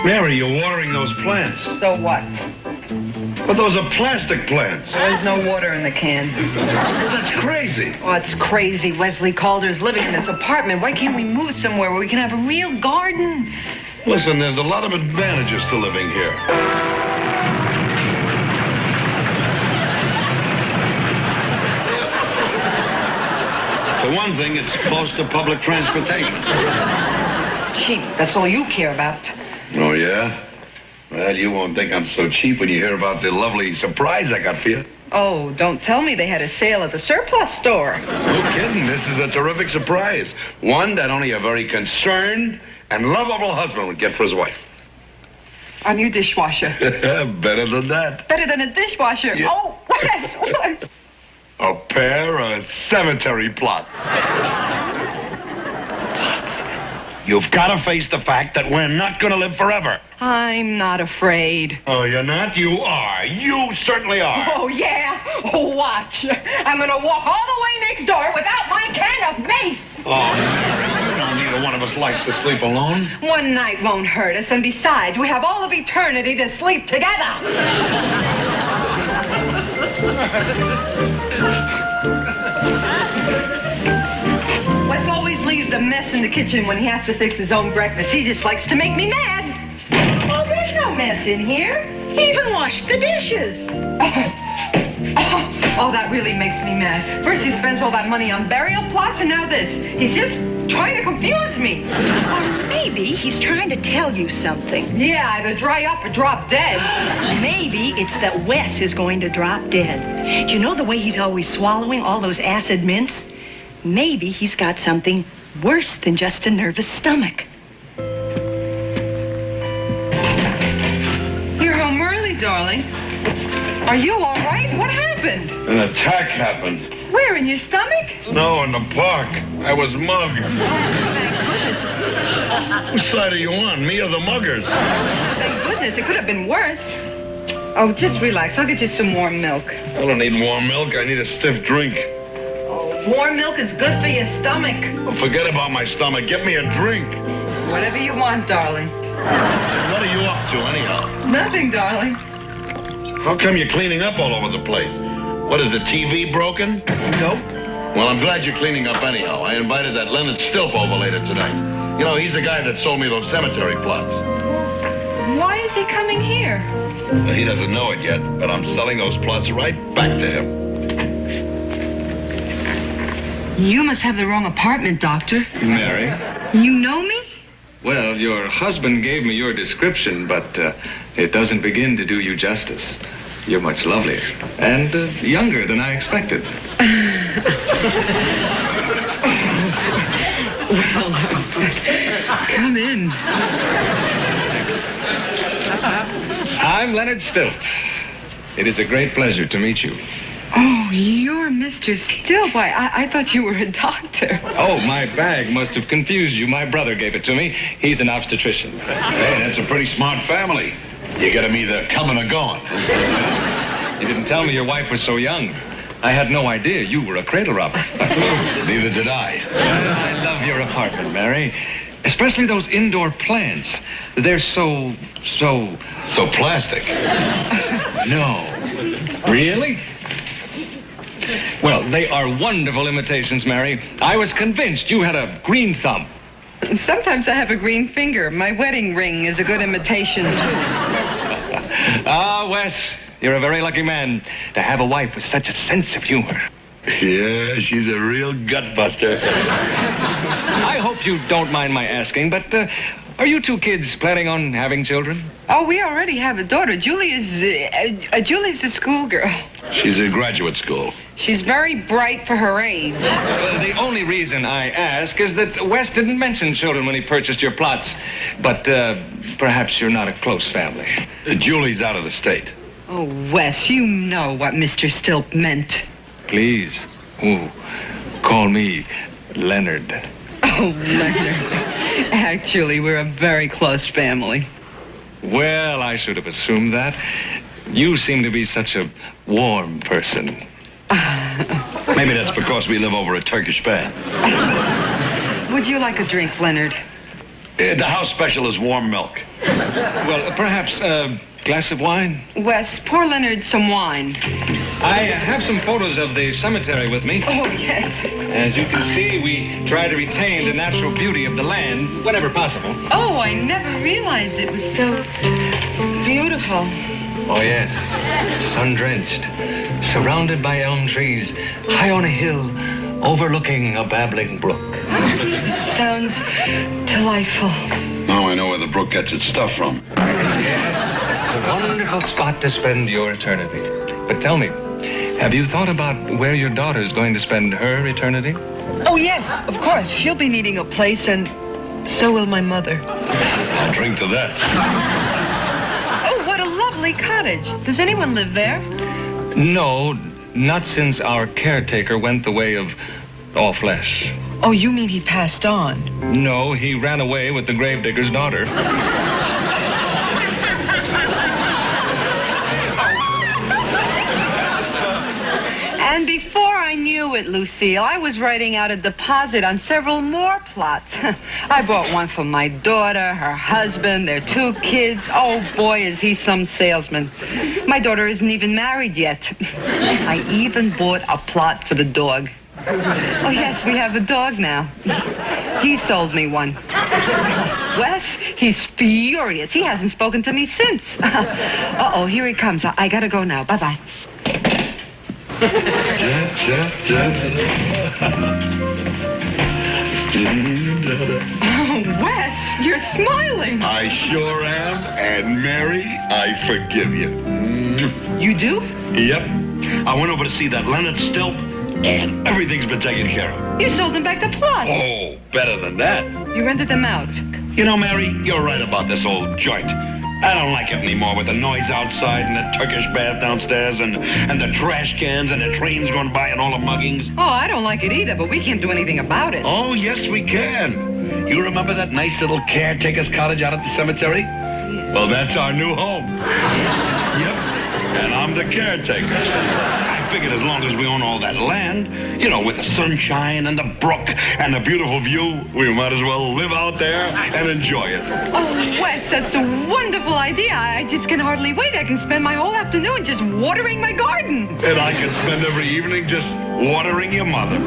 Mary, you're watering those plants. So what? But those are plastic plants. There's no water in the can. Well, that's crazy. Oh, it's crazy. Wesley Calder's living in this apartment. Why can't we move somewhere where we can have a real garden? Listen, there's a lot of advantages to living here. For one thing, it's close to public transportation. It's cheap. That's all you care about. Oh, yeah? Well, you won't think I'm so cheap when you hear about the lovely surprise I got for you. Oh, don't tell me they had a sale at the surplus store. No kidding. This is a terrific surprise. One that only a very concerned and lovable husband would get for his wife. A new dishwasher. Better than that. Better than a dishwasher. Yeah. Oh, Wes, what? A pair of cemetery plots. You've got to face the fact that we're not going to live forever. I'm not afraid. Oh, you're not? You are. You certainly are. Oh, yeah? Oh, watch. I'm going to walk all the way next door without my can of mace. Oh, Mary, you know neither one of us likes to sleep alone. One night won't hurt us, and besides, we have all of eternity to sleep together. Wes always leaves a mess in the kitchen when he has to fix his own breakfast. He just likes to make me mad. Oh, there's no mess in here. He even washed the dishes. Oh, that really makes me mad. First he spends all that money on burial plots, and now this. He's just trying to confuse me. Or maybe he's trying to tell you something. Yeah, either dry up or drop dead. Maybe it's that Wes is going to drop dead. Do you know the way he's always swallowing all those acid mints? Maybe he's got something worse than just a nervous stomach. You're home early, darling. Are you all right? What happened? An attack happened. Where, in your stomach? No, in the park. I was mugged. Thank goodness. Whose side are you on, me or the muggers? Thank goodness. It could have been worse. Oh, just relax. I'll get you some warm milk. I don't need warm milk. I need a stiff drink. Oh, warm milk is good for your stomach. Well, forget about my stomach. Get me a drink. Whatever you want, darling. What are you up to, anyhow? Nothing, darling. How come you're cleaning up all over the place? What, is the TV broken? Nope. Well, I'm glad you're cleaning up anyhow. I invited that Leonard Stilp over later tonight. You know, he's the guy that sold me those cemetery plots. Why is he coming here? Well, he doesn't know it yet, but I'm selling those plots right back to him. You must have the wrong apartment, Doctor. Mary? You know me? Well, your husband gave me your description, but it doesn't begin to do you justice. You're much lovelier and younger than I expected. Well, come in. I'm Leonard Stilp. It is a great pleasure to meet you. Oh, you're Mr. Stilp. I thought you were a doctor. Oh, my bag must have confused you. My brother gave it to me. He's an obstetrician. Hey, that's a pretty smart family. You get them either coming or going. You didn't tell me your wife was so young. I had no idea you were a cradle robber. Neither did I. I love your apartment, Mary. Especially those indoor plants. They're so plastic. No. Really? Well, they are wonderful imitations, Mary. I was convinced you had a green thumb. Sometimes I have a green finger. My wedding ring is a good imitation, too. Ah, Wes, you're a very lucky man to have a wife with such a sense of humor. Yeah, she's a real gutbuster. I hope you don't mind my asking, but are you two kids planning on having children? Oh, we already have a daughter. Julie's a schoolgirl. She's in graduate school. She's very bright for her age. The only reason I ask is that Wes didn't mention children when he purchased your plots. But perhaps you're not a close family. Julie's out of the state. Oh, Wes, you know what Mr. Stilp meant. Please. Oh, call me Leonard. Oh, Leonard. Actually, we're a very close family. Well, I should have assumed that. You seem to be such a warm person. Maybe that's because we live over a Turkish bath. Would you like a drink, Leonard? The house special is warm milk. Well, perhaps a glass of wine? Wes, pour Leonard some wine. I have some photos of the cemetery with me. Oh, yes. As you can see, we try to retain the natural beauty of the land whenever possible. Oh, I never realized it was so beautiful. Oh, yes. Sun-drenched, surrounded by elm trees, high on a hill, overlooking a babbling brook. Sounds delightful. Now I know where the brook gets its stuff from. Yes, a wonderful spot to spend your eternity. But tell me, have you thought about where your daughter's going to spend her eternity? Oh, yes, of course. She'll be needing a place, and so will my mother. I'll drink to that. Oh, what a lovely cottage. Does anyone live there? No, not since our caretaker went the way of all flesh. Oh, you mean he passed on? No, he ran away with the gravedigger's daughter. And before I knew it, Lucille, I was writing out a deposit on several more plots. I bought one for my daughter, her husband, their 2 kids. Oh, boy, is he some salesman. My daughter isn't even married yet. I even bought a plot for the dog. Oh, yes, we have a dog now. He sold me one. Wes, he's furious. He hasn't spoken to me since. Uh-oh, here he comes. I gotta go now. Bye-bye. Oh, Wes, you're smiling. I sure am, and Mary, I forgive you. You do? Yep. I went over to see that Leonard Stilp, and everything's been taken care of. You sold them back the plot. Oh, better than that. You rented them out. You know, Mary, you're right about this old joint. I don't like it anymore with the noise outside and the Turkish bath downstairs and the trash cans and the trains going by and all the muggings. Oh, I don't like it either, but we can't do anything about it. Oh, yes, we can. You remember that nice little caretaker's cottage out at the cemetery? Well, that's our new home. Yep. And I'm the caretaker. I figured as long as we own all that land, you know, with the sunshine and the brook and the beautiful view, we might as well live out there and enjoy it. Oh, Wes, that's a wonderful idea. I just can hardly wait. I can spend my whole afternoon just watering my garden. And I can spend every evening just watering your mother.